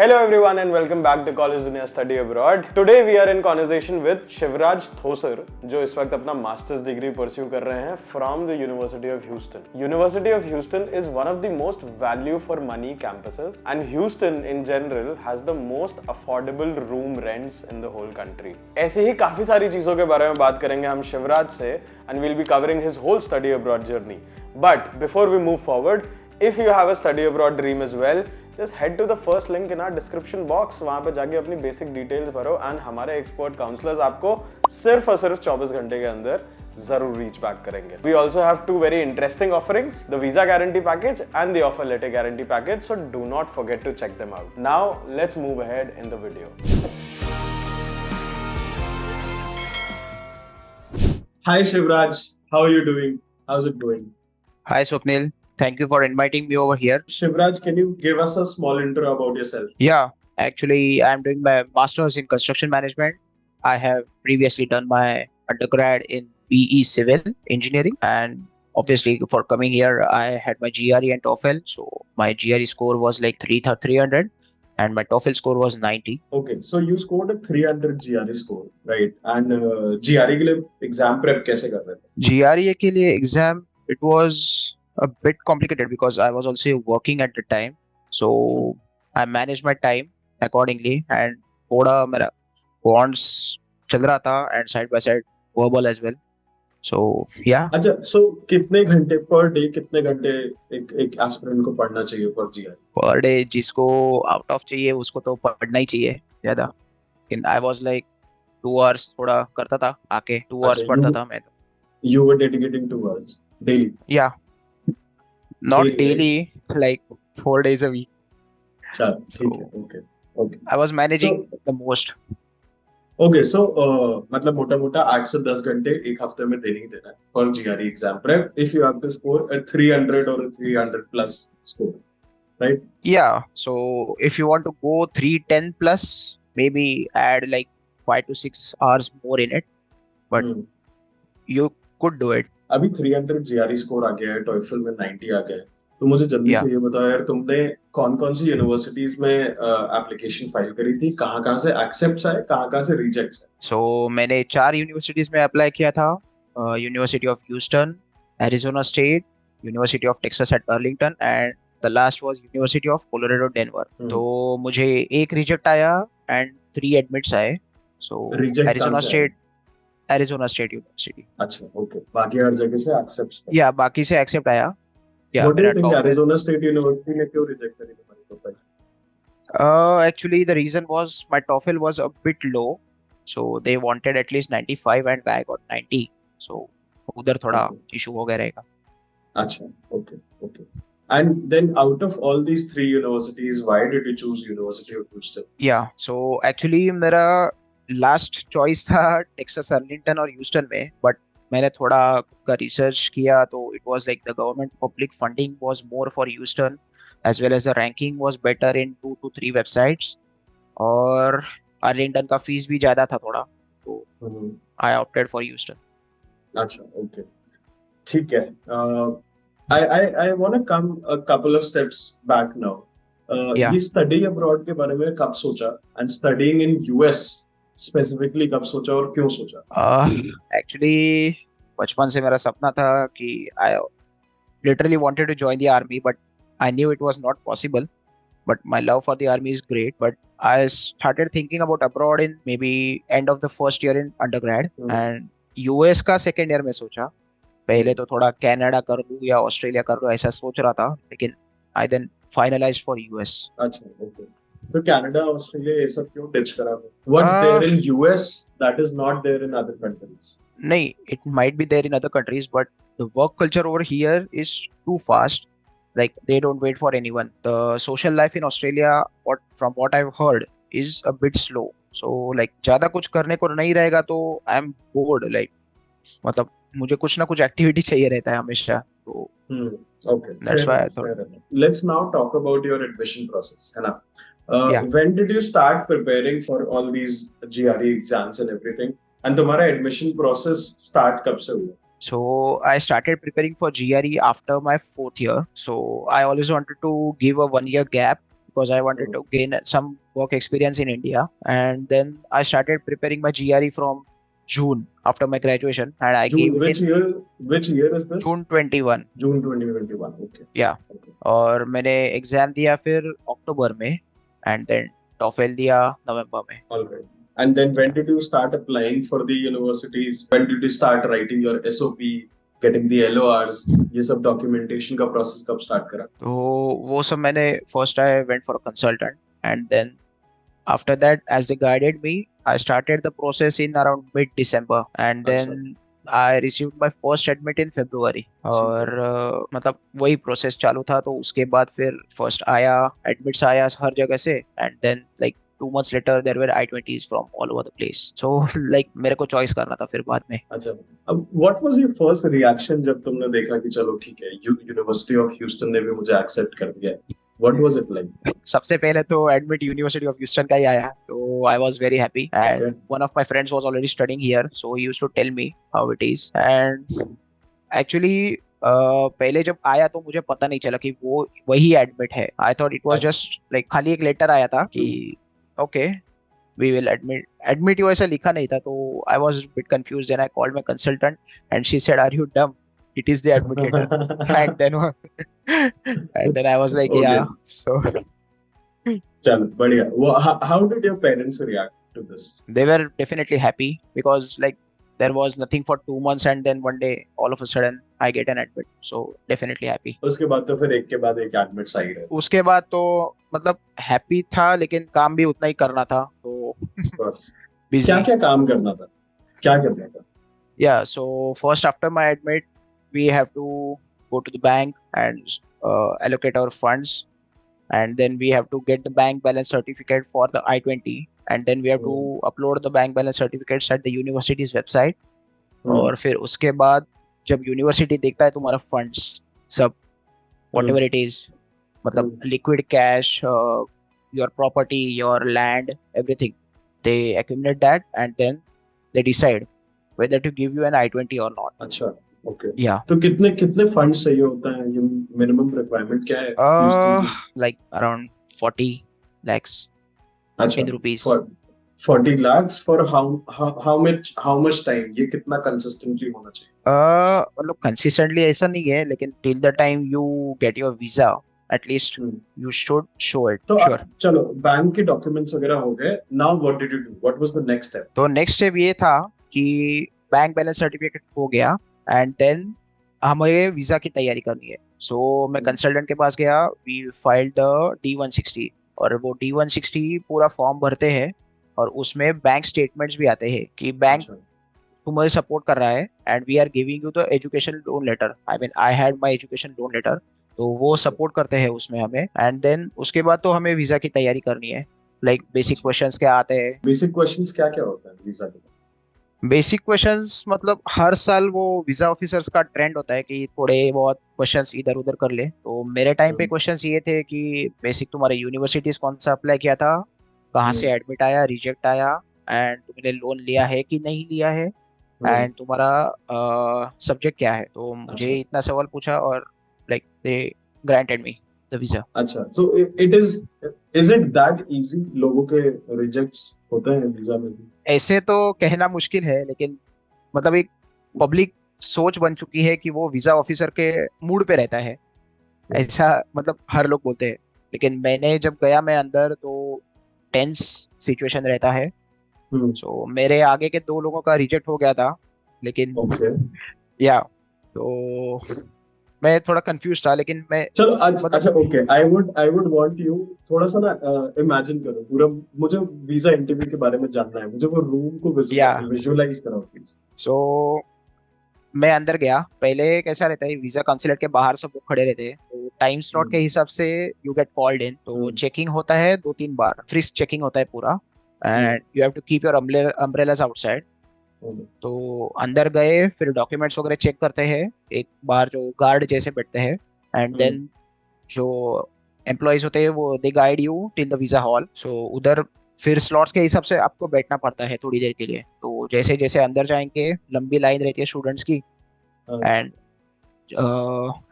Hello everyone and welcome back to College Dunia Study Abroad. Today we are in conversation with Shivraj Thosar जो इस वक्त अपना masters degree pursue कर रहे हैं from the University of Houston. University of Houston is one of the most value for money campuses and Houston in general has the most affordable room rents in the whole country. ऐसे ही काफी सारी चीजों के बारे में बात करेंगे हम शिवराज से and will be covering his whole study abroad journey. But before we move forward, if you have a study abroad dream as well, just head to the first link in our description box. वहाँ पे जाके अपनी basic details भरो and हमारे expert counselors आपको सिर्फ और सिर्फ 24 घंटे के अंदर जरूर reach back करेंगे. We also have two very interesting offerings, the visa guarantee package and the offer letter guarantee package, so do not forget to check them out. Now let's move ahead in the video. Hi Shivraj, how are you doing? How's it going? Hi Swapnil, thank you for inviting me over here. Shivraj, can you give us a small intro about yourself? Yeah, actually I'm doing my master's in construction management. I have previously done my undergrad in BE Civil Engineering, and obviously for coming here I had my GRE and TOEFL. So my GRE score was like 300 and my TOEFL score was 90. Okay, so you scored a 300 GRE score, right? And GRE के लिए exam prep कैसे कर रहे थे? GRE के लिए exam, it was a bit complicated because I was also working at the time. So I managed my time accordingly and थोड़ा मेरा bonds चल रहा था and side by side verbal as well. So yeah. अच्छा, so कितने घंटे per day, कितने घंटे एक aspirant को पढ़ना चाहिए for GRE? Per day जिसको out of चाहिए उसको तो पढ़ना ही चाहिए ज़्यादा. लेकिन I was like 2 hours थोड़ा करता था आके 2 hours पढ़ता था मैं तो. You were dedicating 2 hours daily? Yeah. Not daily, like 4 days a week. चल ठीक है, okay. I was managing the most. Okay, so मतलब मोटा मोटा 8 से 10 घंटे एक हफ्ते में देने ही देना है for GRE exam prep if you have to score a 300 or a 300 plus score, right? Yeah, so if you want to go 310 plus, maybe add like 5 to 6 hours more in it, but you could do it. अभी 300 GRE score आ गया है, TOEFL में 90 आ गया है, तो मुझे जल्दी से ये बताओ यार, तुमने कौन से यूनिवर्सिटीज में एप्लीकेशन फाइल करी थी, कहाँ से एक्सेप्ट्स आए, कहाँ से रिजेक्ट्स आए? So मैंने 4 यूनिवर्सिटीज में अप्लाई किया था, University of Houston, Arizona State, University of Texas at Arlington and the last was University of Colorado Denver. तो मुझे एक रिजेक्ट आया एंड 3 एडमिट्स आए. So Arizona State University. अच्छा, ओके. बाकी हर जगह से एक्सेप्ट्स था? या बाकी से एक्सेप्ट आया. या what do you think Arizona State university ने क्यों रिजेक्ट करी तुम्हारी profile? Actually the reason was my TOEFL was a bit low, so they wanted at least 95 and I got 90. So उधर थोड़ा issue हो गया रहेगा. अच्छा, okay. And then out of all these 3 universities, why did you choose University of Houston? Yeah, so actually मेरा last choice था Texas Arlington और Houston में, बट मैंने थोड़ा का रिसर्च किया तो it was like the government public funding was more for Houston as well as the ranking was better in 2 to 3 websites, और अर्लिंगटन का फीस भी ज्यादा था थोड़ा, तो आई ऑप्टेड फॉर ह्यूस्टन. अच्छा, ओके, ठीक है. I want to come a couple of steps back now. ये स्टडी अब्रॉड के बारे में कब सोचा, and studying in US specifically कब सोचा और क्यों सोचा? एक्चुअली बचपन से मेरा सपना था कि I literally wanted to join the army, but I knew it was not possible. But my love for the army is great, but I started thinking about abroad in maybe end of the first year in undergrad, and US का second year में सोचा. पहले तो थोड़ा Canada कर लूं या Australia कर लूं ऐसा सोच रहा था, लेकिन I then finalised for US. अच्छा, ओके. तो कनाडा, ऑस्ट्रेलिया ये सब क्यों डिच करा? What's there in US that is not there in other countries? नहीं, it might be there in other countries, but the work culture over here is too fast. Like they don't wait for anyone. The social life in Australia, from what I've heard, is a bit slow. So like ज़्यादा कुछ करने को नहीं रहेगा तो I'm bored. Like मतलब मुझे कुछ ना कुछ एक्टिविटी चाहिए रहता है हमेशा. तो okay, that's why I thought. Let's now talk about your admission process, है ना? When did you start preparing for all these GRE exams and everything? And तुम्हारा admission process start कब से हुआ? So I started preparing for GRE after my 4th year. So I always wanted to give a 1 year gap because I wanted to gain some work experience in India. And then I started preparing my GRE from June after my graduation, and I gave it in which year is this? June 21. June 2021. Okay. Yeah. Okay. और मैंने exam दिया फिर अक्टूबर में, and then TOEFL दिया नवंबर में. All right. And then when did you start applying for the universities? When did you start writing your SOP, getting the LORs? ये सब documentation का process कब start करा? तो वो सब मैंने first I went for a consultant, and then after that, as they guided me, I started the process in around mid-December, and then I received my first admit in February. और मतलब वही process चालू था, तो उसके बाद फिर first आया admits आया हर जगह से, and then like 2 months later there were I-20s from all over the place. So like मेरे को choice करना था फिर बाद में. अच्छा, अब what was your first reaction जब तुमने देखा कि चलो ठीक है, University of Houston ने भी मुझे accept कर दिया? What was it like? सबसे पहले तो admit University of Houston का ही आया, तो I was very happy, and one of my friends was already studying here, so he used to tell me how it is. And actually पहले जब आया तो मुझे पता नहीं चला कि वो वही admit है. I thought it was just like खाली एक letter आया था कि okay, we will admit you, ऐसा लिखा नहीं था, तो I was a bit confused. Then I called my consultant and she said, are you dumb? It is the admit letter. and then I was like, okay. Yeah. So चल बढ़िया. How did your parents react to this? They were definitely happy because like there was nothing for 2 months, and then one day all of a sudden I get an admit. So definitely happy. उसके बाद तो फिर एक के बाद एक admits आई रहे. उसके बाद तो मतलब happy था, लेकिन काम भी उतना ही करना था, तो क्या क्या काम करना था? क्या करना था? Yeah, so first after my admit we have to go to the bank and allocate our funds, and then we have to get the bank balance certificate for the I-20, and then we have to upload the bank balance certificates at the university's website. और फिर उसके बाद जब university देखता है तुम्हारा funds सब whatever it is, मतलब liquid cash, your property, your land, everything, they accumulate that and then they decide whether to give you an I-20 or not. अच्छा, okay. Yeah. तो कितने फंड्स चाहिए होता है? ये मिनिमम रिक्वायरमेंट क्या है? Like around 40 lakhs in rupees. 40 lakhs for how much time? ये कितना consistently होना चाहिए? मतलब consistently ऐसा नहीं है, लेकिन till the time you get your visa, at least you should show it. तो sure. चलो बैंक के डॉक्यूमेंट्स वगैरह हो गए. Now what did you do? What was the next step? तो next step ये था कि बैंक बैलेंस सर्टिफिकेट हो गया, एंड देन हमें वीजा की तैयारी करनी है. सो मैं कंसल्टेंट के पास गया, वी फाइल्ड द D-160, और वो D-160 पूरा फॉर्म भरते हैं, और उसमें बैंक स्टेटमेंट्स भी आते हैं कि बैंक तुम्हें सपोर्ट कर रहा है, and we are giving you the education loan letter. I mean I had my education loan letter, तो वो सपोर्ट करते हैं उसमें हमें. एंड देन उसके बाद तो हमें वीजा की तैयारी करनी है. लाइक बेसिक क्वेश्चंस क्या आते हैं. बेसिक क्वेश्चंस क्या क्या होता है वीजा के? बेसिक क्वेश्चंस मतलब हर साल वो वीजा ऑफिसर्स का ट्रेंड होता है कि थोड़े बहुत क्वेश्चंस इधर उधर कर ले. तो मेरे टाइम पे क्वेश्चंस ये थे कि बेसिक तुम्हारे यूनिवर्सिटीज कौन सा अप्लाई किया था, कहाँ से एडमिट आया, रिजेक्ट आया, एंड तुमने लोन लिया है कि नहीं लिया है, एंड तुम्हारा सब्जेक्ट क्या है. तो मुझे इतना सवाल पूछा, और like they granted me the visa. अच्छा, so is it that easy? लोगों के रिजेक्ट्स होते हैं वीजा में भी? ऐसे तो कहना मुश्किल है, लेकिन मतलब एक पब्लिक सोच बन चुकी है कि वो वीजा ऑफिसर के मूड पे रहता है, ऐसा मतलब हर लोग बोलते हैं. लेकिन मैंने जब गया मैं अंदर, तो टेंस सिचुएशन रहता है. सो मेरे आगे के 2 लोगों का रिजेक्ट हो गया था, लेकिन या तो मैं थोड़ा कंफ्यूज था, लेकिन मैं चलो अच्छा okay. I would want you थोड़ा सा ना इमेजिन करो पूरा. मुझे वीजा इंटरव्यू के बारे में जानना है. मुझे वो रूम को विजुअलाइज कराओ प्लीज. सो मैं अंदर गया. पहले कैसा रहता है, वीजा काउंसिलेट के बाहर सब लोग खड़े रहते हैं, तो टाइम स्लॉट के हिसाब से यू गेट कॉल्ड इन. तो चेकिंग होता है 2-3 बार, फ्रिस्क चेकिंग होता है पूरा, and you have to keep your umbrellas outside. तो अंदर गए, फिर डॉक्यूमेंट्स वगैरह चेक करते हैं एक बार, जो गार्ड जैसे बैठते हैं, एंड देन जो एम्प्लॉइज होते हैं वो they guide you till the visa hall. So उधर फिर स्लॉट्स के हिसाब से आपको बैठना पड़ता है थोड़ी देर के लिए. तो जैसे जैसे अंदर जाएंगे, लंबी लाइन रहती है स्टूडेंट्स की, and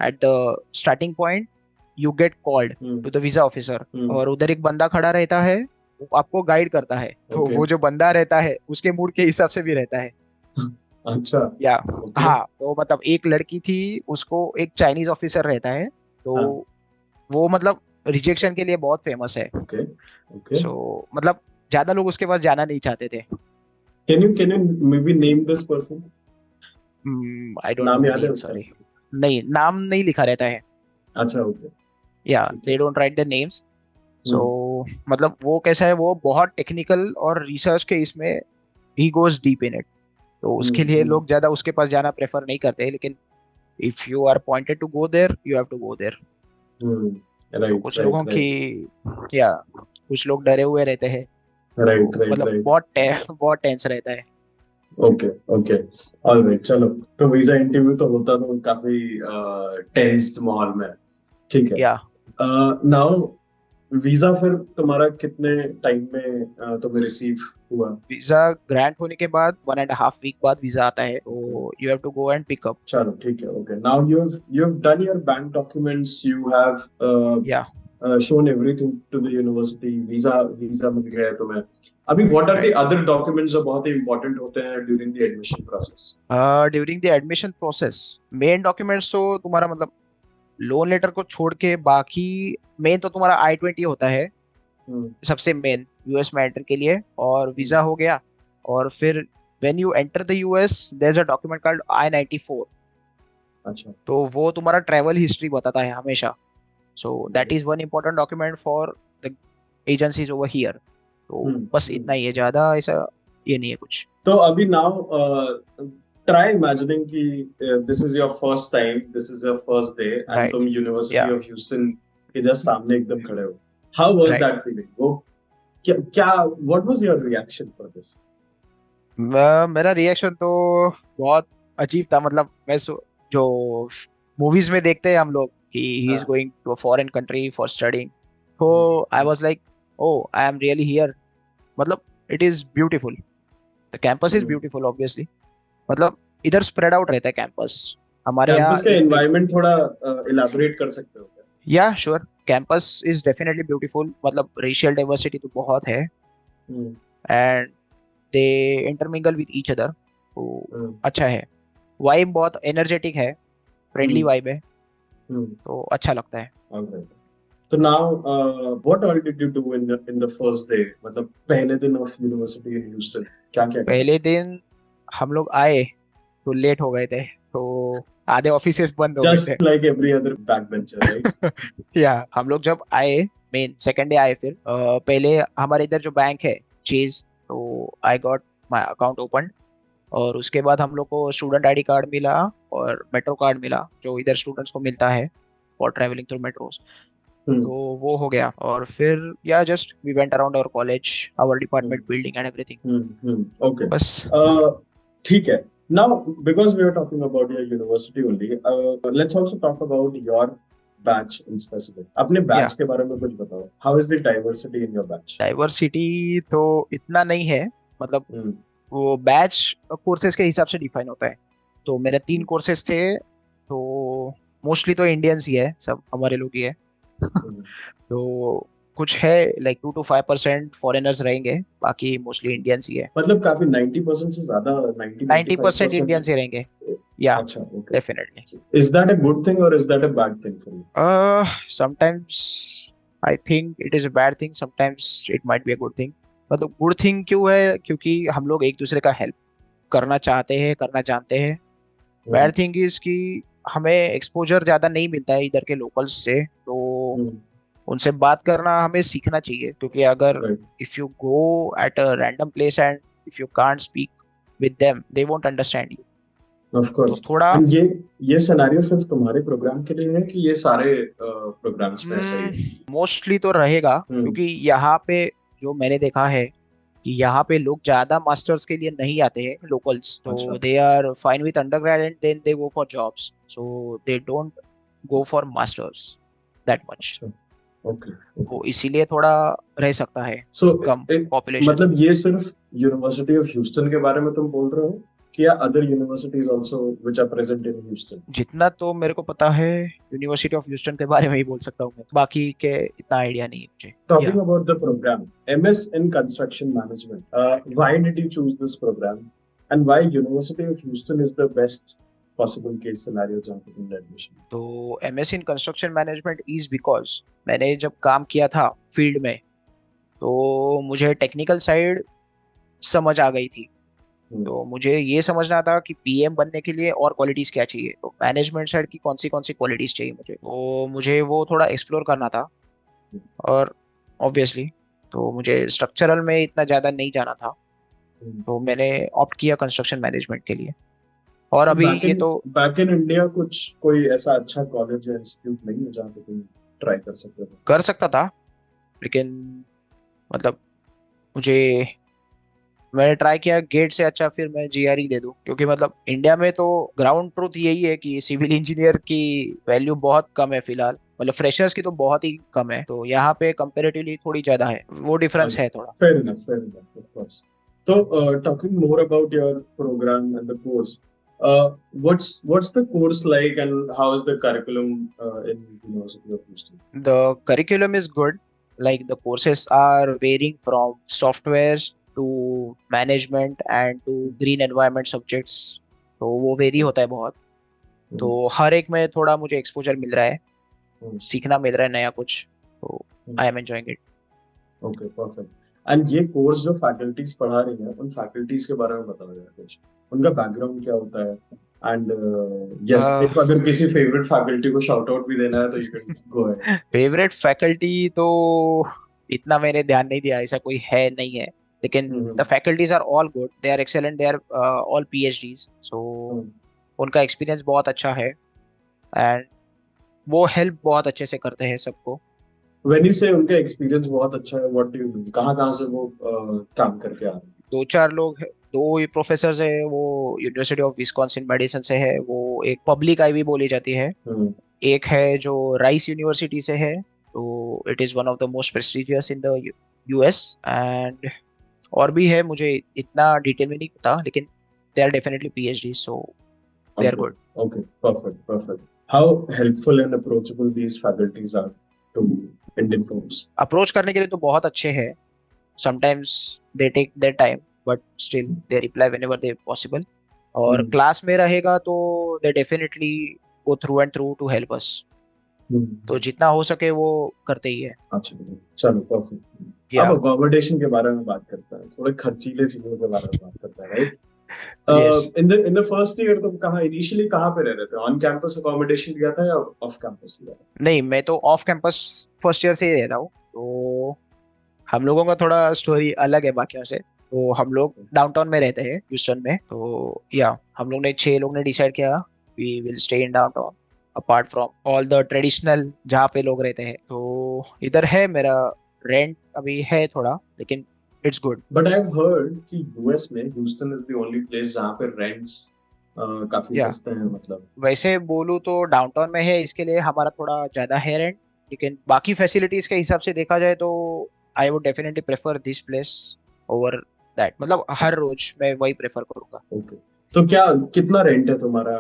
at the starting point you get called to the visa officer, और उधर एक बंदा खड़ा रहता है, वो आपको गाइड करता है। तो Okay. वो जो बंदा रहता है उसके मूड के हिसाब से भी रहता है। अच्छा। या Okay. हाँ, तो मतलब एक लड़की थी, उसको एक चाइनीज ऑफिसर रहता है, तो हाँ. वो मतलब रिजेक्शन के लिए बहुत फेमस है। Okay. Okay. सो मतलब ज्यादा लोग उसके पास जाना नहीं चाहते थे। Can you maybe name this person? I don't know नाम द याद है नेम, उसका? सॉरी। नहीं, नाम नहीं लिखा रहता है। अच्छा, okay. या ठीक दे है. Don't write the names. So मतलब वो कैसा है, वो बहुत टेक्निकल और रिसर्च के इसमें he goes deep in it, तो उसके लिए लोग ज्यादा उसके पास जाना प्रेफर नहीं करते। लेकिन if you are pointed to go there, you have to go there. तो राइट कुछ राइट लोगों की, या कुछ लोग डरे हुए रहते हैं, राइट तो राइट मतलब राइट. बहुत टेंस रहता है। Okay okay. ऑलराइट, चलो. तो वीजा इंटरव्यू तो होता तो काफी टेंस्ड माहौल में. ठीक है. या नाउ वीजा फिर तुम्हारा कितने टाइम में तुम्हें रिसीव हुआ? वीजा ग्रांट होने के बाद 1.5 वीक बाद वीजा आता है, तो you have to go and pick up. चलो ठीक है. Okay. Now you've done your bank documents, you have या shown everything to the university. Visa मिल गया है तुम्हें. अभी what are the other documents जो बहुत ही important होते हैं during the admission process? During the admission process, main documents तो तुम्हारा मतलब लोन लेटर को छोड़ के बाकी मेन तो तुम्हारा I-20 होता है, सबसे मेन यूएस में एंटर के लिए, और वीजा हो गया। और फिर when you enter the US there is a document called I-94। अच्छा. तो वो तुम्हारा ट्रैवल हिस्ट्री बताता है हमेशा। So that is one important document for the agencies over here. तो बस इतना ही है, ज्यादा ऐसा ये नहीं है कुछ। तो अभी नाउ try imagining कि this is your first time, this is your first day, and right. तुम University या of Houston के जस्ट सामने एकदम खड़े हो. How was right. that feeling? वो क्या what was your reaction for this? मेरा रिएक्शन तो बहुत अजीब था। मतलब जो मूवीज में देखते हैं हम लोग कि ही इज हाँ. Going to a foreign country for studying, तो I was like, oh I am really here. मतलब it is beautiful, the campus is beautiful obviously. मतलब इधर स्प्रेड आउट रहता है कैंपस हमारे यहाँ। कैंपस का एनवायरनमेंट थोड़ा इलैबोरेट कर सकते हो क्या? या sure, campus is definitely beautiful. मतलब रेशियल डाइवर्सिटी तो बहुत है, and they intermingle with each other, तो अच्छा है। वाइब बहुत एनर्जेटिक है, फ्रेंडली वाइब है, तो अच्छा लगता है। Alright. तो now what all did you do in the first day? मतलब पहले दिन of university in Houston क्या क्या किया? पहले दिन हम लोग आए तो लेट हो गए थे, तो आधे ऑफिसेस बंद हो गए थे। Just like every other backbencher, right? या हम लोग जब आए, मेन सेकंड डे आए, फिर पहले हमारे इधर जो बैंक है चेज, तो I got my account open, और उसके बाद हम लोग को स्टूडेंट आईडी कार्ड मिला और मेट्रो कार्ड मिला, जो इधर स्टूडेंट्स को मिलता है फॉर ट्रैवलिंग थ्रू मेट्रोस। तो वो हो गया, और फिर या just we went around our college, our department building and everything. Okay. बस ठीक है. Now, because we are talking about your university only, let's also talk about your batch in specific. अपने batch के बारे में कुछ बताओ. How is the diversity in your batch? Diversity तो इतना नहीं है, मतलब वो बैच कोर्सेज के हिसाब से डिफाइन होता है। तो मेरे 3 कोर्सेज थे, तो मोस्टली तो इंडियंस ही है, सब हमारे लोग ही है। तो कुछ है लाइक 2 to 5% फॉरेनर्स रहेंगे, बाकी मोस्टली इंडियंस ही है। मतलब काफी 90% से ज्यादा 90% इंडियंस ही रहेंगे। या अच्छा, okay. Definitely. Is that a good thing or is that a bad thing for you? Sometimes I think it is a bad thing, sometimes it might be a good thing. मतलब good thing क्यों है, क्योंकि हम लोग एक दूसरे का help करना चाहते हैं, करना जानते हैं। बैड थिंग इज कि हमें एक्सपोजर ज्यादा नहीं मिलता है इधर के लोकल्स से, तो उनसे बात करना हमें सीखना चाहिए। क्योंकि अगर if you go at a random place and if you can't speak with them, they won't understand you. Of course. तो थोड़ा ये सिनेरियो सिर्फ तुम्हारे प्रोग्राम के लिए है कि ये सारे प्रोग्राम्स में ऐसा ही है? मोस्टली तो रहेगा, क्योंकि यहाँ पे जो मैंने देखा है कि यहाँ पे लोग ज्यादा मास्टर्स के लिए नहीं आते हैं लोकल्स, तो they are fine with undergrad and then they go for jobs, so they don't go for masters that much. Okay. तो इसीलिए थोड़ा रह सकता है सो कम पॉपुलेशन। मतलब ये सिर्फ यूनिवर्सिटी ऑफ ह्यूस्टन के बारे में तुम बोल रहे हो किया other universities also which are present in Houston? जितना तो मेरे को पता है यूनिवर्सिटी ऑफ ह्यूस्टन के बारे में ही बोल सकता हूँ मैं, बाकी के इतना आइडिया नहीं है मुझे। Talking about the program, MS in Construction Management. Why did you choose this program, and why University of Houston is the best possible case scenario जहाँ पे तुमने admission? तो MS in construction management is because मैंने जब काम किया था field में तो मुझे टेक्निकल साइड समझ आ गई थी। तो मुझे ये समझना था कि पीएम बनने के लिए और क्वालिटीज क्या चाहिए, तो मैनेजमेंट साइड की कौन सी क्वालिटीज चाहिए मुझे, तो मुझे वो थोड़ा एक्सप्लोर करना था। और ऑब्वियसली तो मुझे स्ट्रक्चरल में इतना ज़्यादा नहीं जाना था, तो मैंने ऑप्ट किया कंस्ट्रक्शन मैनेजमेंट के लिए। और अभी ये तो बैक इन इंडिया कुछ कोई ऐसा अच्छा कॉलेज या इंस्टीट्यूट नहीं है जहाँ पे तुम ट्राई कर सकते हो? कर सकता था, लेकिन मतलब मैंने ट्राई किया गेट से अच्छा फिर मैं जीआरई दे दूं, क्योंकि मतलब इंडिया में तो ग्राउंड ट्रूथ यही है कि सिविल इंजीनियर की वैल्यू बहुत कम है फिलहाल, मतलब फ्रेशर्स की तो बहुत ही कम है, तो यहाँ पे कंपैरेटिवली थोड़ी ज्यादा है, वो डिफरेंस है थोड़ा। Fair enough, of course. So, talking more about your program and the course, what's the course like, and how is the curriculum in University of Houston? The curriculum is good, like the courses are varying from softwares to management and to green environment subjects, तो वो very होता है बहुत। तो हर एक में थोड़ा मुझे एक्सपोजर मिल रहा है, सीखना मिल रहा है नया कुछ, तो I am enjoying it. Okay, perfect. And ये कोर्स जो फैकल्टीज पढ़ा रही हैं, उन फैकल्टीज के बारे में बताओ यार कुछ, उनका बैकग्राउंड क्या होता है, एंड यस अगर किसी फेवरेट फैकल्टी को शाउट आउट भी देना है तो you can go ahead. Favourite faculty तो इतना मैंने ध्यान नहीं दिया, ऐसा कोई है नहीं है, लेकिन the faculties are all good, they are excellent, they are all PhDs, so उनका एक्सपीरियंस बहुत अच्छा है एंड वो हेल्प बहुत अच्छे से करते हैं सबको। When you say उनका एक्सपीरियंस बहुत अच्छा है, what do you mean? कहाँ से वो काम करके आ रहे हैं? 2-4 लोग, 2 प्रोफेसर है, वो यूनिवर्सिटी ऑफ विस्कॉन्सिन मेडिसन से है, वो एक पब्लिक आईवी बोली जाती है। एक है जो राइस यूनिवर्सिटी से है, तो it is one of the most prestigious in the US, and और भी है, मुझे इतना डिटेल में नहीं पता, लेकिन they are definitely PhD, so they are good. Okay, perfect. How helpful and approachable these faculties are to Indian firms? Approach करने के लिए तो बहुत अच्छे हैं, sometimes they take their time but still they reply whenever they possible, और class में रहेगा तो they definitely go through and through to help us, तो जितना हो सके वो करते ही है। अच्छा, चलो परफेक्ट। अब अकोमोडेशन के बारे में बात करते हैं, थोड़े खर्चीले चीजों के बारे में बात करते हैं, right? in the first year तुम इनिशियली कहाँ पे रह रहे थे? ऑन कैंपस अकोमोडेशन लिया था या ऑफ कैंपस लिया था? नहीं, मैं तो ऑफ कैंपस फर्स्ट ईयर से ही रह रहा हूँ, तो हम लोगों का थोड़ा स्टोरी अलग है बाकियों से। तो हम लोग डाउनटाउन में रहते हैं ह्यूस्टन में, तो हम लोग ने 6 लोग ने डिसाइड किया we will stay in downtown apart from all the traditional जहाँ पे लोग रहते हैं। तो इधर है मेरा रेंट अभी है थोड़ा, लेकिन it's good. But I have heard कि यूएस में Houston is the only place जहाँ पे रेंट्स काफी सस्ते हैं। मतलब वैसे बोलूँ तो डाउनटाउन में है, इसके लिए हमारा थोड़ा ज्यादा है रेंट, लेकिन बाकी फैसिलिटीज के हिसाब से देखा जाए तो I would definitely prefer this place over that, मतलब हर रोज मैं वही प्रेफर करूंगा। ओके, तो कितना रेंट है तुम्हारा?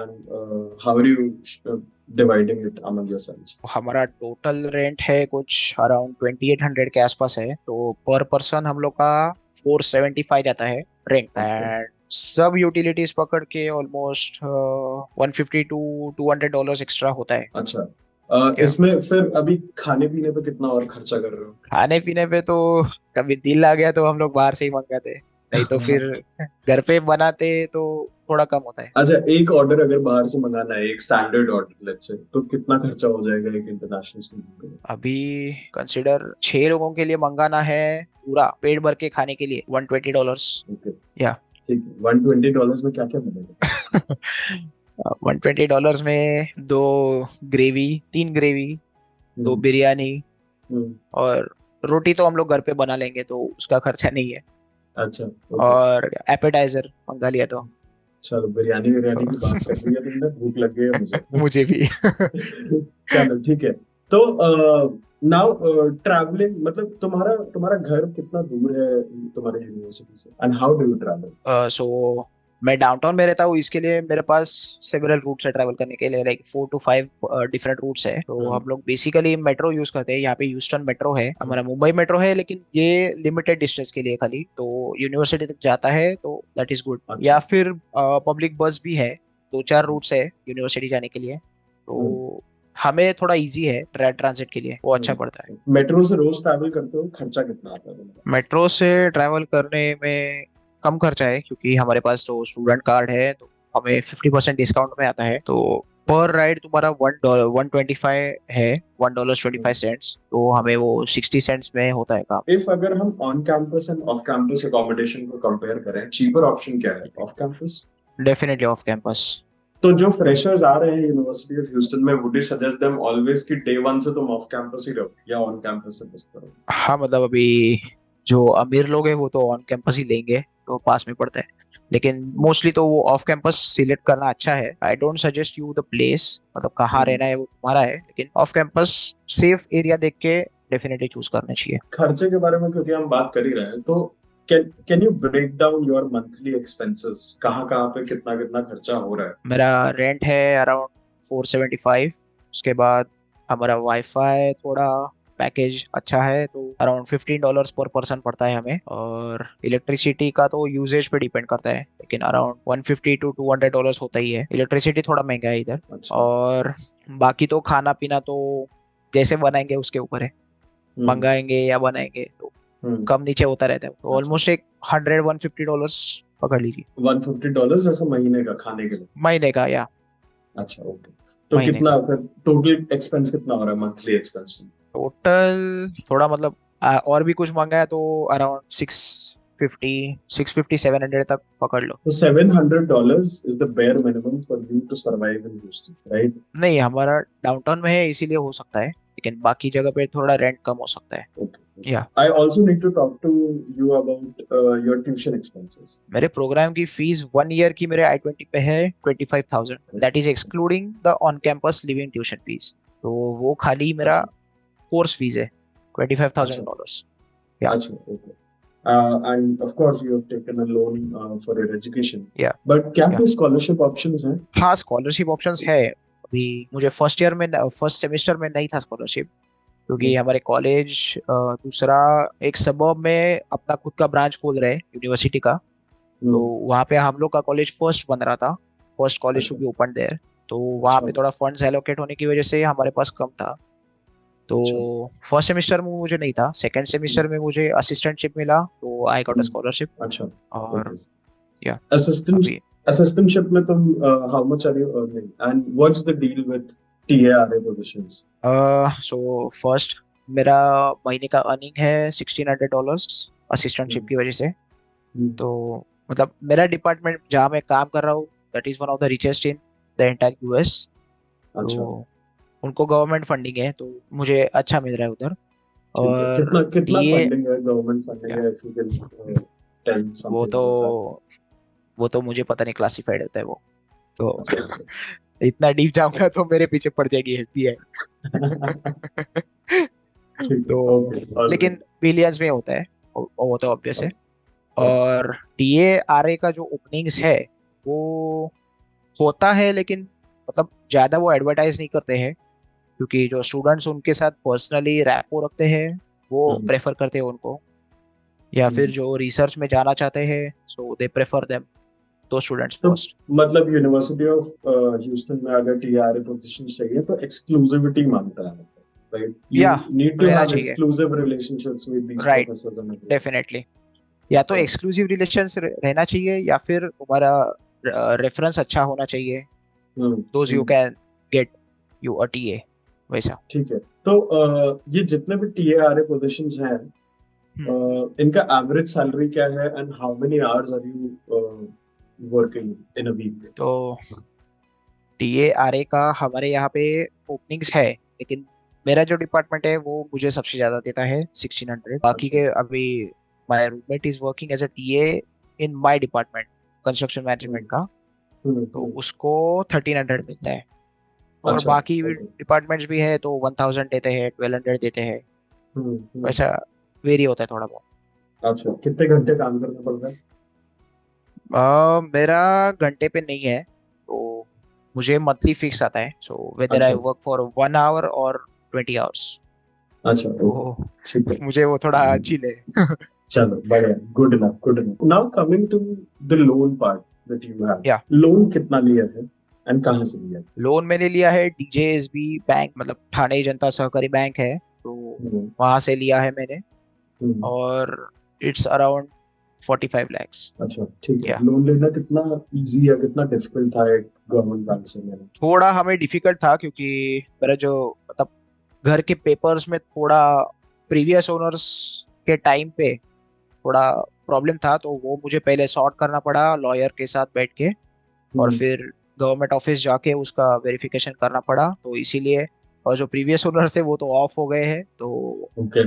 How are you dividing it among yourselves? हमारा टोटल रेंट है कुछ अराउंड 2800 के आसपास है, तो पर पर्सन हम लोग का 475 जाता है रेंट, एंड सब यूटिलिटीज पकड़ के ऑलमोस्ट $150 to $200 एक्स्ट्रा होता है। अच्छा, इसमें फिर अभी खाने पीने पे कितना और खर्चा कर रहे हो? खाने पीने पे तो कभी दिल आ गया तो हम लोग बाहर से ही मंगाते, नहीं तो फिर घर पे बनाते तो थोड़ा कम होता है। अच्छा, एक ऑर्डर अगर बाहर से मंगाना है, एक स्टैंडर्ड ऑर्डर लेट्स से, तो कितना खर्चा हो जाएगा एक इंटरनेशनल स्टूडेंट के? अभी कंसीडर 6 लोगों के लिए मंगाना है पूरा पेट भर के खाने के लिए $120। ओके, या ठीक, $120 में क्या क्या मिलेगा? $120 में 2 ग्रेवी, 3 ग्रेवी, 2 बिरयानी और रोटी तो हम लोग घर पे बना लेंगे, तो उसका खर्चा नहीं है। अच्छा, और एपेटाइजर मंगा लिया तो। चलो, बिरयानी की बात कर ली है तुमने, भूख लग गई है मुझे। मुझे भी। चलो ठीक है, तो नाउ ट्रैवलिंग, मतलब तुम्हारा घर कितना दूर है तुम्हारे यूनिवर्सिटी से, and how do you travel? So मैं डाउनटाउन में रहता हूँ, इसके लिए मेरे पास सेवरल रूट्स है ट्रैवल करने के लिए, लाइक 4 to 5 डिफरेंट रूट्स है। तो हम लोग बेसिकली मेट्रो यूज करते हैं। यहाँ पे ह्यूस्टन मेट्रो है, हमारा मुंबई मेट्रो है, लेकिन ये लिमिटेड डिस्टेंस के लिए खाली, तो यूनिवर्सिटी तक जाता है, तो दैट इज गुड। अच्छा। या फिर पब्लिक बस भी है, 2-4 रूट्स है यूनिवर्सिटी जाने के लिए, तो हमें थोड़ा इजी है ट्रांजिट के लिए, वो अच्छा पड़ता है। मेट्रो से रोज ट्रैवल करते हो, खर्चा कितना आता है तुम्हारा? मेट्रो से ट्रैवल करने में कम खर्चा है, क्योंकि हमारे पास तो स्टूडेंट कार्ड है, तो हमें 50% डिस्काउंट में आता है। तो पर राइड तुम्हारा $1.25 है, $1.25, तो हमें वो 60 सेंट्स में होता है काम। इफ अगर हम on campus end off campus accommodation को कंपेयर करें, चीपर ऑप्शन क्या है? Off campus. Definitely off campus. तो जो फ्रेशर्स आ रहे हैं यूनिवर्सिटी ऑफ ह्यूस्टन में, would you suggest them always कि डे वन से तुम ऑफ कैंपस ही रहो या ऑन कैंपस से बस करो? हाँ, मतलब अभी जो अमीर लोग हैं वो तो ऑन कैंपस ही लेंगे, तो पास में पड़ता है, लेकिन मोस्टली तो वो ऑफ कैंपस सिलेक्ट करना अच्छा है। I don't suggest you the place, मतलब कहाँ रहना है वो तुम्हारा है, लेकिन ऑफ कैंपस सेफ एरिया देख के डेफिनेटली चूज करना चाहिए। खर्चे के बारे में क्योंकि हम बात कर ही रहे हैं, तो can you break down your monthly expenses? कहाँ कहाँ पे कितना कितना खर्चा हो रहा है? मेरा रेंट है अराउंड 475। उसके बाद हमारा वाईफाई थोड़ा पैकेज अच्छा है, तो अराउंड $15 पर पर्सन पड़ता है हमें। और इलेक्ट्रिसिटी का तो यूजेज पे डिपेंड करता है, लेकिन अराउंड $150 to $200 होता ही है। इलेक्ट्रिसिटी थोड़ा महंगा है इधर। अच्छा। और बाकी तो खाना पीना तो जैसे बनाएंगे उसके ऊपर है, मंगाएंगे या बनाएंगे, तो कम नीचे होता रहता है। तो ऑलमोस्ट एक $100-150 पकड़ लीजिए। $150 ऐसा महीने का खाने के लिए? महीने का, या अच्छा, ओके। तो महीने कितना का फिर टोटल एक्सपेंस कितना हो रहा है, मंथली एक्सपेंस? टोटल थोड़ा मतलब और भी कुछ मंगाया तो अराउंड 650-700 तक पकड़ लो। तो $700 is the bare minimum for you to survive in Houston, right? नहीं, हमारा डाउनटाउन में है इसीलिए हो सकता है, लेकिन बाकी जगह पे थोड़ा रेंट कम हो सकता है। Okay. या I also need to talk to you about your tuition expenses. मेरे प्रोग्राम की फीस 1 ईयर की मेरे I-20 पे है 25,000। That is excluding the on campus living tuition fees. तो वो खाली मेरा कोर्स फीस है $25,000। Yeah. अच्छा, okay. And of course you have taken a loan for your education. Yeah. But क्या Yeah. कोई scholarship options हैं? हाँ, स्कॉलरशिप ऑप्शंस है। अभी मुझे फर्स्ट सेमेस्टर में नहीं था स्कॉलरशिप, क्योंकि हमारे कॉलेज दूसरा एक सबब में अपना खुद का ब्रांच खोल रहे हैं यूनिवर्सिटी का, तो वहाँ पे हम लोग का कॉलेज फर्स्ट बन रहा था, first college to be open there. तो वहाँ पे थोड़ा फंड्स एलोकेट होने की वजह से हमारे पास कम था। तो फर्स्ट सेमेस्टर में मुझे नहीं था, सेकंड सेमेस्टर में मुझे असिस्टेंटशिप मिला, तो आई गॉट अ स्कॉलरशिप। अच्छा। और या assistantship में तुम how much are you earning and what's the deal with TARA positions? So first मेरा महीने का अर्निंग है $1,600 असिस्टेंटशिप की वजह से। तो मतलब मेरा डिपार्टमेंट जहाँ मैं काम कर रहा हूँ, that is one of the richest in the entire US. तो उनको गवर्नमेंट फंडिंग है, तो मुझे अच्छा मिल रहा है उधर। और कितना ये फंडिंग है, गवर्नमेंट फंडिंग है, if you can tell something वो तो about वो तो मुझे पता नहीं, क्लासिफाइड होता है वो तो इतना डीप जाऊंगा तो मेरे पीछे पड़ जाएगी एफबीआई। तो लेकिन बिलियंस में होता है, वो तो ऑब्वियस है। और टीएआरए का जो ओपनिंग्स है वो होता है, लेकिन मतलब ज्यादा वो एडवर्टाइज नहीं करते हैं, क्योंकि जो स्टूडेंट्स उनके साथ पर्सनली रैपो रखते हैं वो प्रेफर करते हैं उनको, या फिर जो रिसर्च में जाना चाहते हैं सो दे प्रेफर देम दो स्टूडेंट्स फर्स्ट। मतलब यूनिवर्सिटी ऑफ ह्यूस्टन में अगर टीआरए पोजीशन चाहिए तो एक्सक्लूसिविटी मांगता है, right? You need to have exclusive relationships with these professors and definitely. या तो एक्सक्लूसिव रिलेशंस रहना चाहिए, या फिर तुम्हारा रेफरेंस अच्छा होना चाहिए, those you can get you a TA वैसा। ठीक है। तो ये जितने भी टीएआरए पोजीशंस हैं, इनका एवरेज सैलरी क्या है and how many hours are you working in a week? तो टीएआरए का हमारे यहाँ पे ओपनिंग्स है, लेकिन मेरा जो डिपार्टमेंट है वो मुझे सबसे ज्यादा देता है 1600। बाकी के अभी my roommate is working as a TA in my department construction management का, तो उसको 1300 मिलता है। और बाकी डिपार्टमेंट्स भी है तो 1000 देते हैं, 1200 देते हैं, वैसा वेरी होता है थोड़ा बहुत। अच्छा, कितने घंटे काम करना पड़ता है? मेरा घंटे पे नहीं है, तो मुझे मंथली फिक्स आता है, सो वेदर आई अच्छा वर्क फॉर 1 आवर और 20 आवर्स। अच्छा, ओके, तो ठीक है। मुझे वो थोड़ा हम्म, चिल है। चलो बढ़िया, good enough good enough. Now coming to the loan part that you have, या लोन कितना लिया है एंड कहाँ से लिया है? लोन मैंने लिया है डीजेएसबी बैंक, मतलब ठाणे जनता सहकारी बैंक है, तो हम्म, वहां से लिया है मैंने। हम्म, और इट्स अराउंड 45 lakhs। अच्छा ठीक है। या लोन लेना कितना इजी या कितना डिफिकल्ट था एक गवर्नमेंट बैंक से लेना? थोड़ा हमें डिफिकल्ट था, क्योंकि मेरा जो मतलब घर के पेपर्स में थोड़ा प्रीवियस ओनर्स के टाइम पे थोड़ा प्रॉब्लम था, तो वो मुझे पहले सॉर्ट करना पड़ा लॉयर के साथ बैठ के, और हम्म, फिर गवर्नमेंट ऑफिस जाके उसका वेरिफिकेशन करना पड़ा, तो इसीलिए। और जो प्रीवियस ओनर थे वो तो ऑफ हो गए हैं, तो ओके,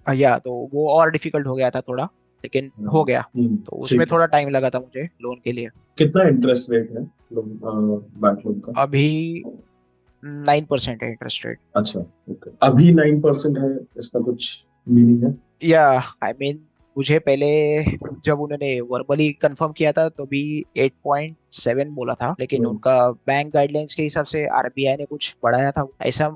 या तो वो और डिफिकल्ट हो गया था थोड़ा, लेकिन हो गया। तो उसमें ठीक है। थोड़ा टाइम लगा था मुझे लोन के लिए। कितना इंटरेस्ट रेट है लोन, बैंक लोन का? अभी 9% है इंटरेस्ट रेट। अच्छा, ओके, अभी 9% है, इसका कुछ मीनिंग है? या आई मीन मुझे पहले जब उन्होंने वर्बली कंफर्म किया था तो भी 8.7 बोला था, लेकिन हम्म, उनका बैंक गाइडलाइंस के हिसाब से आरबीआई ने कुछ बढ़ाया था ऐसा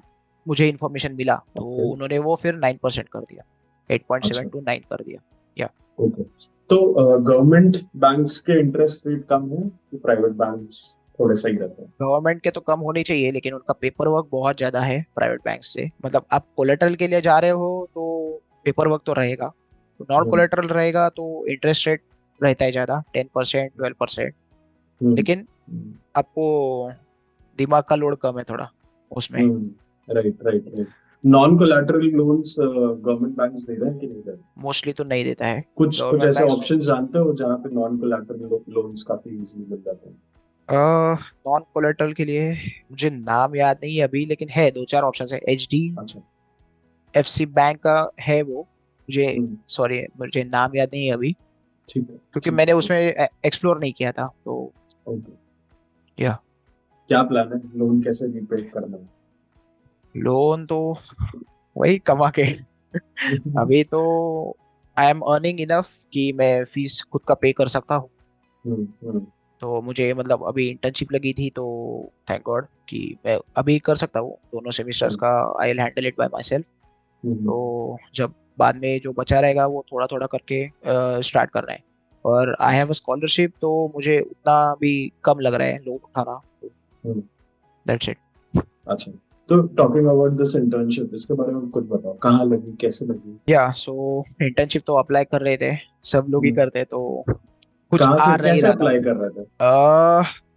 मुझे इन्फॉर्मेशन मिला, तो ओके, उन्होंने वो फिर 9% कर दिया, 8.7 अच्छा, टू 9 कर दिया। या ओके। तो गवर्नमेंट बैंक्स के इंटरेस्ट रेट कम है कि प्राइवेट बैंक्स थोड़े सही रहते हैं? गवर्नमेंट के तो कम होने चाहिए, लेकिन उनका पेपर वर्क बहुत ज्यादा है प्राइवेट बैंक से। मतलब आप कोलेटरल के लिए जा रहे हो तो पेपर वर्क तो रहेगा, नॉन हम्म, कोलेटरल रहेगा तो इंटरेस्ट रेट रहता है ज्यादा, 10% 12%। हम्म, लेकिन आपको दिमाग का लोड कम है थोड़ा उसमें। Right right right. Non collateral loans government banks दे रहे हैं कि नहीं दे रहे? मोस्टली तो नहीं देता है कुछ कुछ गवर्नमेंट ऐसे बैंक। ऑप्शंस जानते हो जहाँ पे नॉन कोलैटरल लोन्स काफी इजीली मिल जाते हैं? नॉन कोलेटरल के लिए मुझे नाम याद नहीं है अभी, लेकिन है दो चार ऑप्शन है। एच डी अच्छा, एफ सी बैंक का है वो, मुझे हम्म, सॉरी मुझे नाम याद नहीं है अभी, ठीक है, क्योंकि ठीक मैंने है, उसमें एक्सप्लोर नहीं किया था, तो ओके। या क्या प्लान है, लोन कैसे रीपे करना लोन तो वही कमा के। है? अभी तो आई एम अर्निंग इनफ कि मैं फीस खुद का पे कर सकता हूँ। हम्म, हम्म, तो मुझे मतलब अभी इंटर्नशिप लगी थी, तो थैंक गॉड कि मैं अभी कर सकता हूँ दोनों सेमिस्टर्स का। I will handle it by myself. Hmm, तो जब बाद में जो बचा रहेगा वो थोड़ा थोड़ा करके स्टार्ट करना है। और आई हैव अ स्कॉलरशिप, तो मुझे उतना भी कम लग रहा है लोन उठाना। हम्म, दैट्स इट। अच्छा। तो टॉकिंग अबाउट दिस इंटर्नशिप, इसके बारे में कुछ बताओ, कहाँ लगी, कैसे लगी? या सो इंटर्नशिप तो अप्लाई कर रहे थे, सब लोग ही हम्म, करते हैं, तो कुछ कहाँ से आ नहीं कैसे रहा था। अप्लाई कर रहे थे?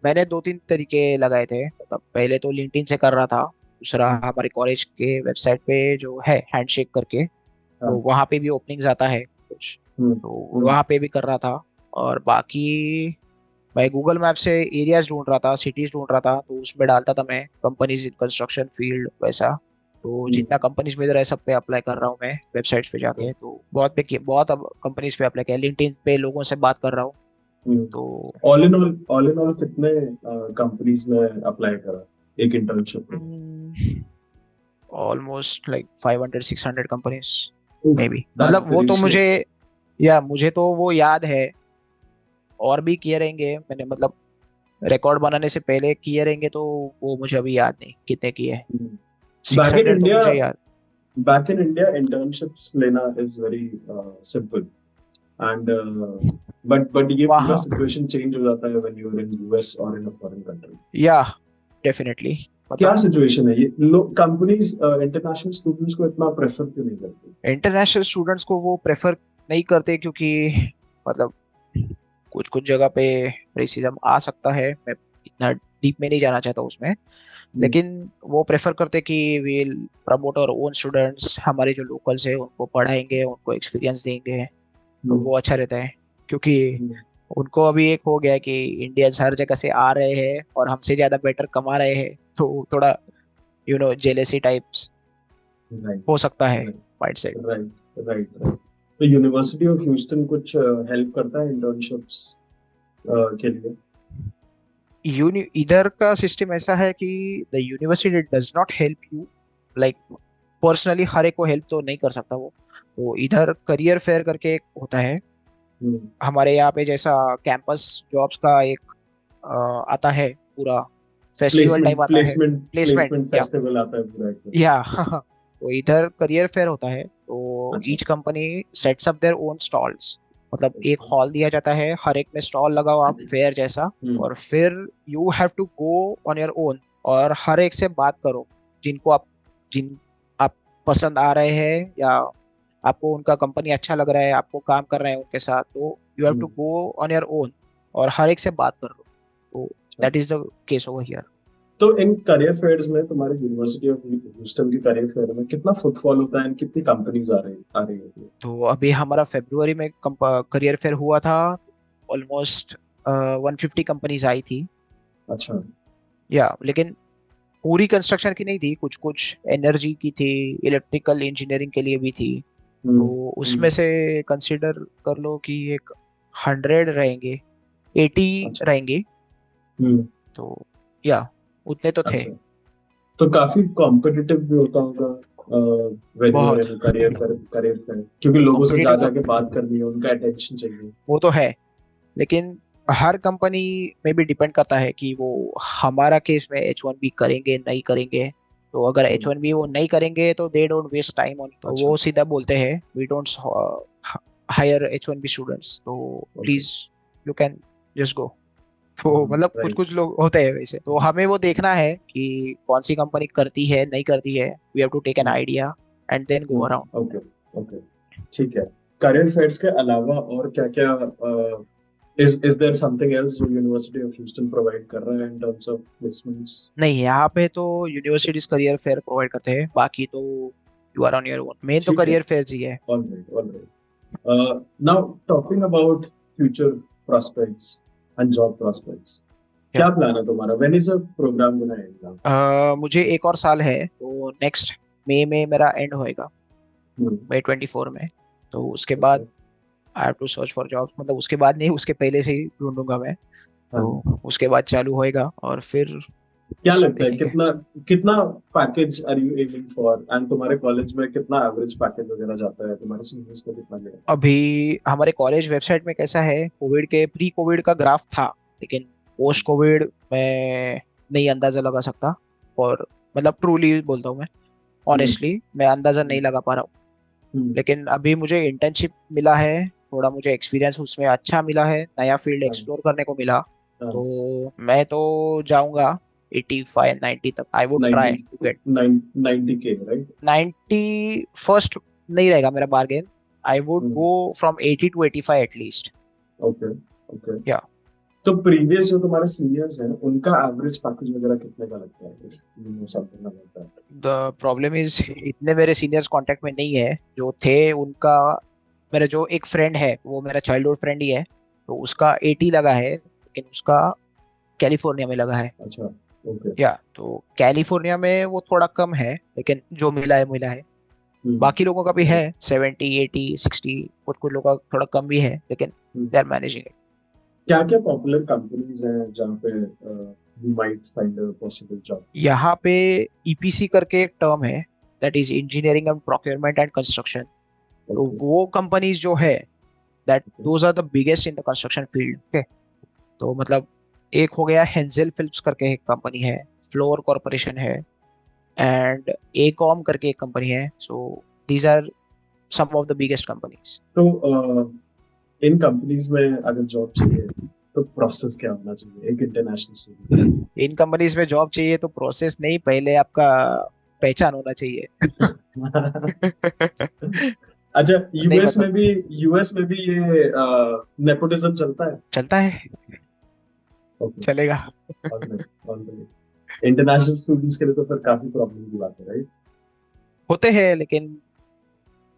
मैंने दो तीन तरीके लगाए थे, मतलब पहले तो लिंक्डइन से कर रहा था, दूसरा हम्म, हमारे कॉलेज के वेबसाइट पे जो है हैंडशेक करके, तो हाँ, वहाँ पे भी ओपनिंग्स आता है कुछ, हम्म, तो हम्म, वहाँ पे भी कर रहा था। और बाकी मैं गूगल मैप से एरियाज ढूंढ रहा था, सिटीज ढूंढ रहा था, तो उसमें डालता था मैं कंपनीज इन कंस्ट्रक्शन फील्ड वैसा। तो हम्म, जितना कंपनीज में रहा है सब पे अप्लाई कर रहा हूँ मैं वेबसाइट्स पे जाके, तो बहुत अब कंपनीज पे अप्लाई किया, लिंक्डइन पे लोगों से बात कर रहा हूँ। तो ऑल इन ऑल कितने कंपनीज में अप्लाई करा एक इंटर्नशिप में? Almost like 500 600 companies may be, that's मतलब द वो तो रेशियो। मुझे, या मुझे तो वो याद है, और भी किए रहेंगे मैंने, मतलब रिकॉर्ड बनाने से पहले किए रहेंगे, तो वो मुझे अभी याद नहीं कितने किए हैं। सिक्स बैक इन हंड्रेड तो इंडिया मुझे याद। बैक इन इंडिया इंटर्नशिप्स लेना is very simple and but ये पूरा वहाँ सिचुएशन चेंज हो जाता है when you are in US और इन अ फॉरेन कंट्री। या डेफिनेटली, क्या मतलब सिचुएशन है ये, लोग कंपनीज इंटरनेशनल स्टूडेंट्स को इतना प्रेफर क्यों नहीं करती? इंटरनेशनल स्टूडेंट्स को वो प्रेफर नहीं करते, क्योंकि मतलब कुछ कुछ जगह पे रेसिज्म आ सकता है, मैं इतना डीप में नहीं जाना चाहता उसमें, हम्म, लेकिन वो प्रेफर करते कि will promote our own students, हमारे जो लोकल्स है उनको पढ़ाएंगे, उनको एक्सपीरियंस देंगे, तो हम्म, वो अच्छा रहता है। क्योंकि हम्म, उनको अभी एक हो गया है कि इंडियंस हर जगह से आ रहे हैं और हमसे ज्यादा बेटर कमा रहे हैं, तो थोड़ा जेलेसी टाइप्स राइट हो सकता है right mindset. Right right right. तो यूनिवर्सिटी ऑफ ह्यूस्टन कुछ हेल्प करता है इंटर्नशिप्स के लिए? यूनि इधर का सिस्टम ऐसा है कि the university does not help you, like personally हर एक को हेल्प तो नहीं कर सकता वो। तो इधर करियर फेयर करके एक होता है, हमारे यहाँ पे जैसा कैंपस जॉब्स का एक आता है पूरा फेस्टिवल टाइप प्लेसमेंट आता है, प्लेसमेंट प्लेसमेंट प्लेसमेंट या फेस्टिवल आता है पूरा एकदम। या तो इधर करियर फेयर होता है, तो अच्छा। Each company sets up their own stalls. मतलब एक Okay. हॉल दिया जाता है, हर एक में स्टॉल लगाओ आप फेयर जैसा, हम्म। और फिर you have to go on your own और हर एक से बात करो, जिन आप पसंद आ रहे हैं या आपको उनका कंपनी अच्छा लग रहा है, आपको काम कर रहे हैं उनके साथ, तो you have to hmm. Go on your own और हर एक से बात कर लो। तो अच्छा। That is the case over here. तो इन करियर फेयर्स में तुम्हारे यूनिवर्सिटी ऑफ ह्यूस्टन की करियर फेयर में कितना फुटफॉल होता है, कितनी कंपनीज आ रही होती है? तो अभी हमारा फेब्रुवरी में करियर फेयर हुआ था, ऑलमोस्ट 150 कंपनीज आई थी। अच्छा। या लेकिन पूरी कंस्ट्रक्शन की नहीं थी, कुछ कुछ एनर्जी की थी, इलेक्ट्रिकल इंजीनियरिंग के लिए भी थी। हम्म। तो उसमें हम्म। से कंसिडर कर लो कि एक 100 रहेंगे, 80 अच्छा। रहेंगे। हम्म। तो या उतने तो थे। अच्छा। तो काफी कॉम्पिटिटिव भी होता होगा व्हेन यू आर बहुत इन करियर फेयर, क्योंकि लोगों से जा कॉम्पिटिटिव तो जाके बात करनी है, उनका अटेंशन चाहिए। वो तो है, लेकिन हर कंपनी में भी डिपेंड करता है कि वो हमारा केस में H1B करेंगे नहीं करेंगे। तो अगर हम्म। H1B वो नहीं करेंगे तो they don't waste time on, तो अच्छा। वो सीधा बोलते हैं we don't hire H1B students, तो okay. Please you can just go. तो मतलब कुछ राइट। कुछ लोग होते हैं वैसे, तो हमें वो देखना है कि कौन सी कंपनी करती है नहीं करती है। We have to take an idea and then go around. Okay. Okay. ठीक है। करियर फेयर्स के अलावा और क्या क्या इज देयर समथिंग एल्स जो यूनिवर्सिटी ऑफ ह्यूस्टन प्रोवाइड कर रहा है इन टर्म्स ऑफ प्लेसमेंट्स? नहीं, यहाँ पे तो यूनिवर्सिटीज करियर फेयर प्रोवाइड करते हैं, बाकी तो you are on your own. Main तो ठीक है। करियर फेयर ही है। All right, all right. Now talking about future prospects and job prospects, क्या क्या प्लान है तुम्हारा? When is a program gonna end? मुझे एक और साल है, तो नेक्स्ट मई में मेरा एंड होएगा, नाउ मई 24 में। तो उसके ओके। बाद I have to search for job, मतलब उसके बाद नहीं, उसके पहले से ही ढूंढूंगा मैं। हाँ। तो उसके बाद चालू होएगा और फिर क्या लगता है देखेंगे। कितना कितना package are you aiming for, and तुम्हारे कॉलेज में कितना एवरेज पैकेज वगैरह जाता है, तुम्हारे सीनियर्स का कितना गया? अभी हमारे कॉलेज वेबसाइट में कैसा है, कोविड के प्री कोविड का ग्राफ था, लेकिन पोस्ट कोविड में नहीं अंदाजा लगा सकता। और मतलब ट्रूली बोलता हूँ मैं, हम्म। ऑनेस्टली मैं अंदाजा नहीं हम्म। लगा पा रहा हूँ। हम्म। लेकिन अभी मुझे इंटर्नशिप मिला है, थोड़ा मुझे एक्सपीरियंस उसमें अच्छा मिला है, नया फील्ड हाँ। एक्सप्लोर करने को मिला। हाँ। तो मैं तो जाऊंगा 85-90 तक, I would 90, try to get 90K right? 90। First नहीं रहेगा मेरा bargain, I would go from 80 to 85 at least. Okay. Okay. या तो प्रीवियस जो तुम्हारे सीनियर्स हैं उनका एवरेज पैकेज वगैरह कितने का लगता है? You know something about that? The problem is इतने मेरे सीनियर्स कांटेक्ट में नहीं है, जो थे उनका। मेरा जो एक फ्रेंड है वो मेरा चाइल्डहुड फ्रेंड ही है, तो उसका 80 लगा है, लेकिन उसका कैलिफोर्निया में लगा है। अच्छा। ओके। या तो कैलिफोर्निया में वो थोड़ा कम है, लेकिन जो मिला है मिला है। बाकी लोगों का भी है राइट। 70, 80, 60, कुछ कुछ लोगों का थोड़ा कम भी है, लेकिन दे आर मैनेजिंग इट। क्या क्या पॉपुलर कंपनीज हैं जहाँ पे you might find a possible job? यहाँ पे ईपीसी करके एक टर्म है, that is engineering and procurement and construction. Okay ओके। वो कंपनीज जो है, that those are the biggest in the construction field. Okay, तो मतलब एक हो गया हेंजेल फिल्म्स करके एक कंपनी है, फ्लोर कॉरपोरेशन है, एंड एकॉम करके एक कंपनी है। So these are some of the biggest companies. तो इन कंपनीज में अगर जॉब चाहिए तो प्रोसेस क्या होना चाहिए एक इंटरनेशनल स्टूडेंट? इन कंपनीज में जॉब चाहिए तो प्रोसेस नहीं, पहले आपका पहचान होना चाहिए। अच्छा। नहीं यूएस में मतलब भी यूएस में भी ये नेपोटिज्म चलता है? चलता है, ओके। चलेगा। Alright, alright. इंटरनेशनल स्टूडेंट्स के लिए तो फिर काफी प्रॉब्लम की बात है, राइट? होते हैं, लेकिन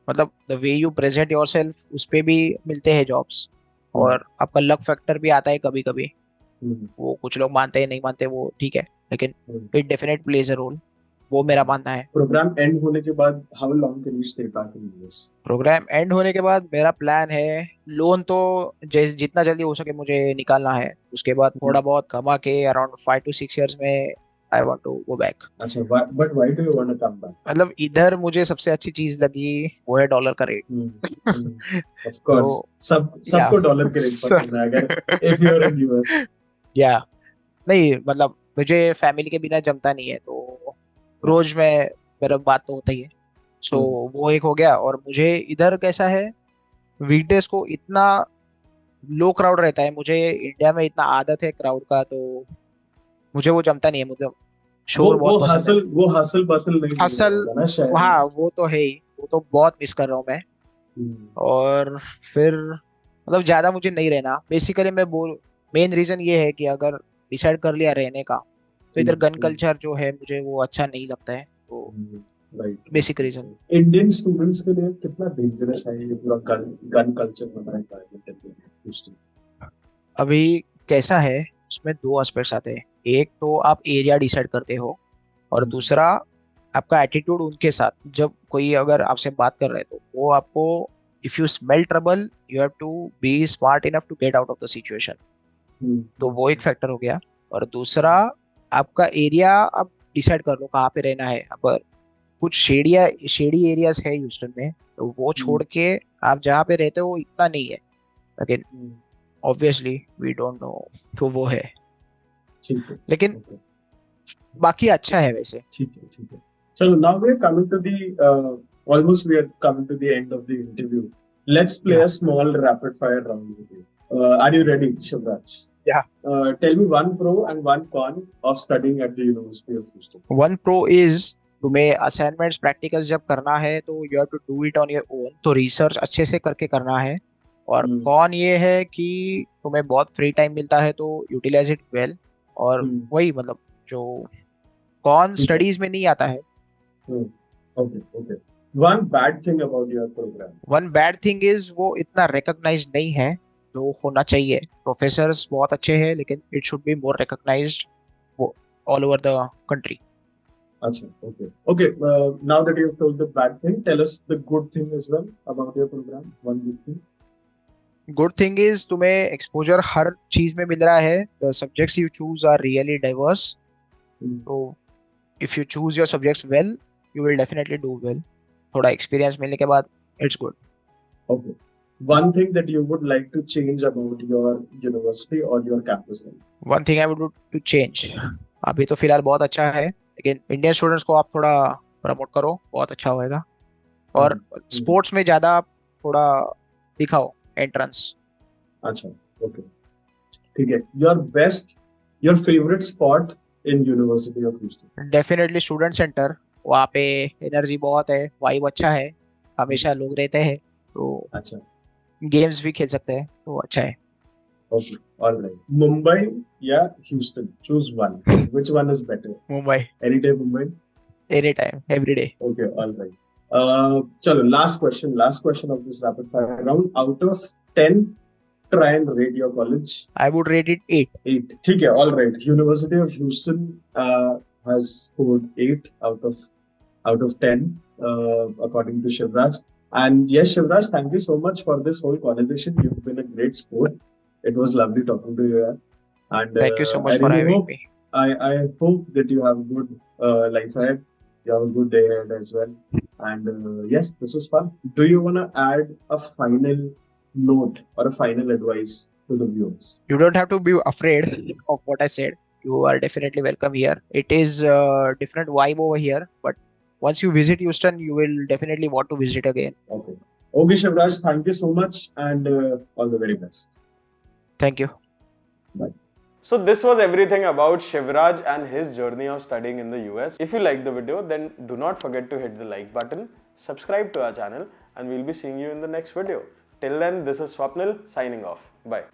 मतलब the way you present yourself उस पे भी मिलते हैं जॉब्स, और आपका लक फैक्टर भी आता है कभी कभी। वो कुछ लोग मानते हैं नहीं मानते, वो ठीक है, लेकिन it definite plays a role, वो मेरा मानना है। प्रोग्राम एंड होने के बाद how long can you stay back in US? Program end होने के बाद मेरा प्लान है, लोन तो जितना जल्दी हो सके मुझे निकालना है। उसके बाद थोड़ा बहुत कमा के अराउंड 5 to 6 years में I want to go back. अच्छा, but why do you want to come back? मतलब इधर मुझे सबसे अच्छी चीज लगी वो है डॉलर का रेट. Of course, सबको डॉलर के रेट पसंद है अगर if you are in US. या नहीं मतलब मुझे फैमिली के बिना जमता नहीं है, तो रोज में मेरा बात तो होता ही है. सो वो एक हो गया. और मुझे इधर कैसा है, वीकडेज को इतना लो क्राउड रहता है. मुझे इंडिया में इतना आदत है क्राउड का, तो मुझे वो जमता नहीं है. मुझे शोर बहुत पसंद है. वो हसल बसल नहीं हसल, ना शायद. हाँ वो तो है ही, वो तो बहुत मिस कर रहा हूँ मैं. और फिर मतलब ज्यादा मुझे नहीं रहना. बेसिकली मैं बोल मेन रीजन ये है कि अगर डिसाइड कर लिया रहने का, तो इधर गन कल्चर जो है मुझे वो अच्छा नहीं लगता है. तो बेसिक रीजन. इंडियन स्टूडेंट्स के लिए कितना डेंजरस है ये पूरा गन कल्चर बना है. अभी कैसा है, उसमें दो एस्पेक्ट्स आते हैं. एक तो आप एरिया डिसाइड करते हो, और दूसरा आपका एटीट्यूड उनके साथ. जब कोई अगर आपसे बात कर रहे हैं तो वो आपको, if you smell trouble you have to be smart enough to get out of the situation. तो वो एक फैक्टर हो गया. और दूसरा आपका एरिया आप डिसाइड कर लो कहाँ पे रहना है. अगर कुछ शेडी एरियाज है ह्यूस्टन में, तो वो छोड़ के आप जहाँ पे रहते हो इतना नहीं है. लेकिन ऑब्वियसली वी डोंट नो, तो वो है. लेकिन बाकी अच्छा है वैसे. ठीक है. चलो, now we are coming to the almost we are coming to the end of the interview. Let's play a small rapid fire round with you. Are you ready, Shivraj? Yeah. Tell me one pro and one con of studying at the University of Houston. One pro is तुम्हें assignments practicals जब करना है तो you have to do it on your own. तो research अच्छे से करके करना है. और कॉन ये है कि तुम्हें बहुत फ्री टाइम मिलता है, तो यूटिलाइज इट वेल. और वही मतलब जो कॉन स्टडीज में नहीं आता है. Okay. One bad thing about your program. One bad thing is वो इतना recognized नहीं है जो होना चाहिए. प्रोफेसर्स बहुत अच्छे हैं, लेकिन it should be more recognized all over the country. अच्छा, okay. Now that you have told the bad thing, tell us the good thing as well about your program. One good thing. Good thing is तुम्हें exposure हर चीज में मिल रहा है. The subjects you choose are really diverse. So if you choose your subjects well, you will definitely do well. थोड़ा experience मिलने के बाद it's good. Okay. One thing that you would like to change about your university or your campus life? One thing I would do to change. अभी तो फिलहाल बहुत अच्छा है, लेकिन इंडियन स्टूडेंट्स को आप थोड़ा प्रमोट करो, बहुत अच्छा होएगा. और स्पोर्ट्स में ज्यादा थोड़ा दिखाओ एंट्रेंस. अच्छा, ओके, ठीक है. your favorite spot in University of Houston? Definitely student centre. वहाँ पे एनर्जी बहुत है, वाइब अच्छा है, हमेशा लोग रहते हैं, तो अच्छा, गेम्स भी खेल सकते हैं, तो अच्छा है. Okay, all right. Mumbai या Houston? Choose one. Which one is better? Mumbai. Any day Mumbai? Anytime, every day. Okay, all right. चलो, last question of this rapid fire round. Out of 10, try and rate your college. I would rate it 8. 8. ठीक है, all right. University of Houston has scored 8 out of 10 according to Shivraj. And yes, Shivraj, thank you so much for this whole conversation. You've been a great sport. It was lovely talking to you. And thank you so much for having me. I hope that you have a good life ahead. You have a good day ahead as well. And yes, this was fun. Do you want to add a final note or a final advice to the viewers? You don't have to be afraid of what I said. You are definitely welcome here. It is a different vibe over here, but once you visit Houston, you will definitely want to visit again. Okay, Shivraj, thank you so much, and all the very best. Thank you. Bye. So this was everything about Shivraj and his journey of studying in the US. If you liked the video, then do not forget to hit the like button, subscribe to our channel, and we'll be seeing you in the next video. Till then, this is Swapnil signing off. Bye.